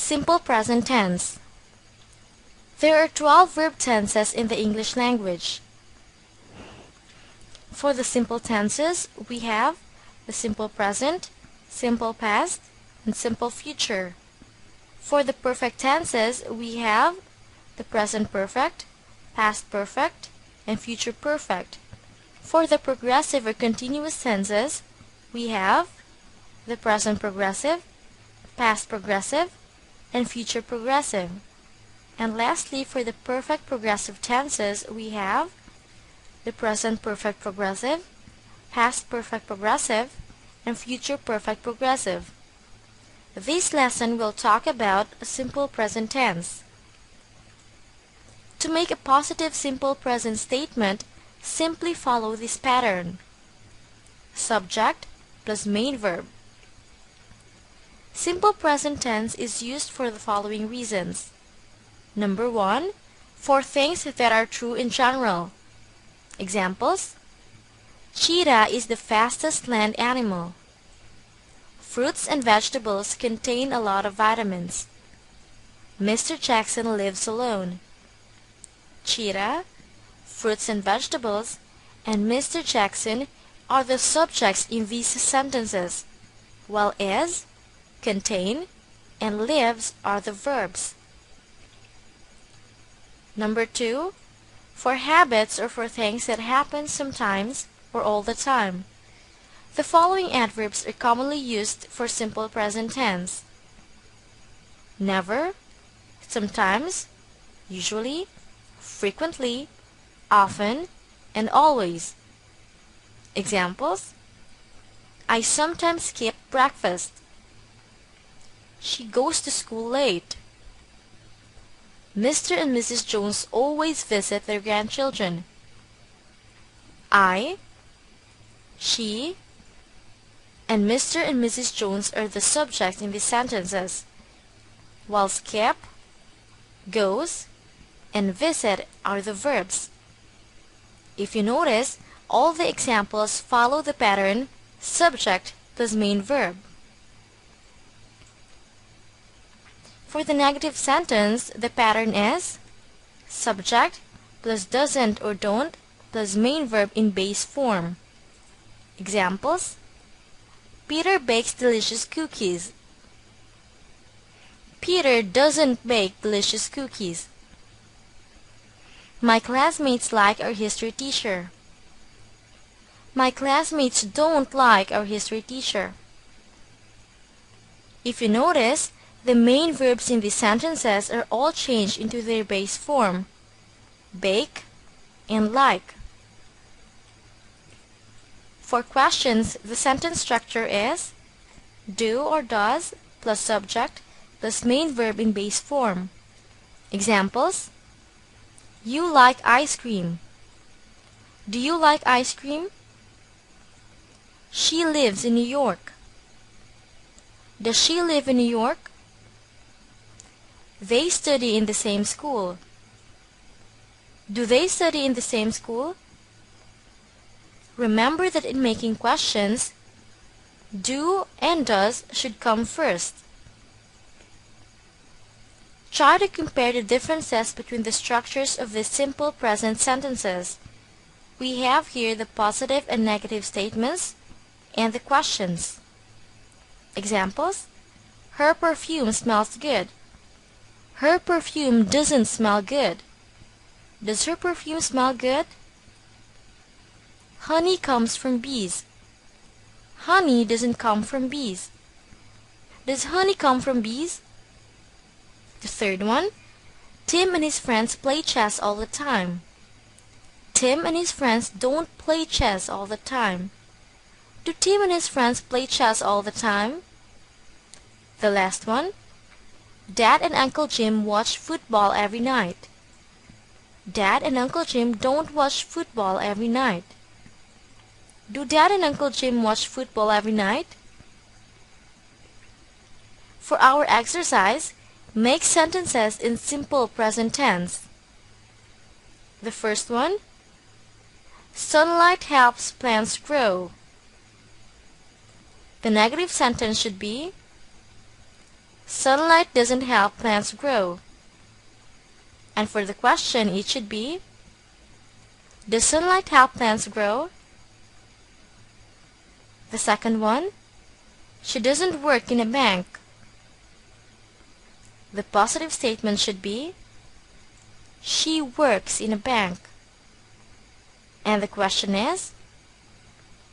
Simple present tense. There are 12 verb tenses in the English language. For the simple tenses, we have the simple present, simple past, and simple future. For the perfect tenses, we have the present perfect, past perfect, and future perfect. For the progressive or continuous tenses, we have the present progressive, past progressive, and future progressive. And lastly, for the perfect progressive tenses, we have the present perfect progressive, past perfect progressive, and future perfect progressive. This lesson will talk about a simple present tense. To make a positive simple present statement, simply follow this pattern. Subject plus main verb. Simple present tense is used for the following reasons. Number 1, for things that are true in general. Examples: cheetah is the fastest land animal. Fruits and vegetables contain a lot of vitamins. Mr. Jackson lives alone. Cheetah, fruits and vegetables, and Mr. Jackson are the subjects in these sentences, while is, contain, and lives are the verbs. Number 2, for habits or for things that happen sometimes or all the time. The following adverbs are commonly used for simple present tense: never, sometimes, usually, frequently, often, and always. Examples: I sometimes skip breakfast. She goes to school late. Mr. and Mrs. Jones always visit their grandchildren. I, she, and Mr. and Mrs. Jones are the subjects in these sentences, while skip, goes, and visit are the verbs. If you notice, all the examples follow the pattern subject plus main verb. For the negative sentence, the pattern is subject plus doesn't or don't plus main verb in base form. Examples: Peter bakes delicious cookies. Peter doesn't bake delicious cookies. My classmates like our history teacher. My classmates don't like our history teacher. If you notice, the main verbs in these sentences are all changed into their base form, bake and like. For questions, the sentence structure is do or does plus subject plus main verb in base form. Examples: you like ice cream. Do you like ice cream? She lives in New York. Does she live in New York? They study in the same school. Do they study in the same school? Remember that in making questions, do and does should come first. Try to compare the differences between the structures of these simple present sentences. We have here the positive and negative statements and the questions. Examples: her perfume smells good. Her perfume doesn't smell good. Does her perfume smell good? Honey comes from bees. Honey doesn't come from bees. Does honey come from bees? The third one: Tim and his friends play chess all the time. Tim and his friends don't play chess all the time. Do Tim and his friends play chess all the time? The last one: Dad and Uncle Jim watch football every night. Dad and Uncle Jim don't watch football every night. Do Dad and Uncle Jim watch football every night? For our exercise, make sentences in simple present tense. The first one: sunlight helps plants grow. The negative sentence should be Sunlight doesn't help plants grow. And for the question, it should be, does sunlight help plants grow? The second one, she doesn't work in a bank. The positive statement should be, she works in a bank. And the question is,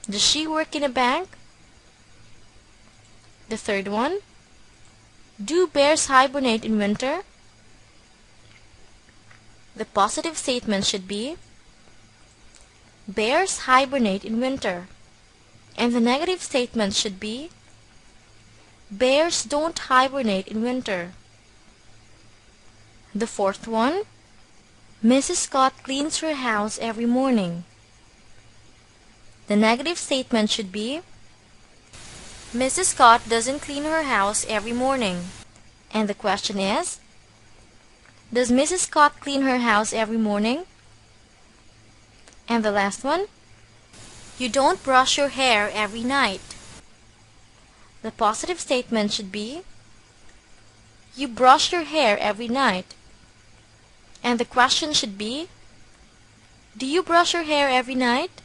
does she work in a bank? The third one, do bears hibernate in winter? The positive statement should be, bears hibernate in winter. And the negative statement should be, bears don't hibernate in winter. The fourth one, Mrs. Scott cleans her house every morning. The negative statement should be, Mrs. Scott doesn't clean her house every morning. And the question is, does Mrs. Scott clean her house every morning? And the last one, you don't brush your hair every night. The positive statement should be, you brush your hair every night. And the question should be, do you brush your hair every night?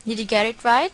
Did you get it right?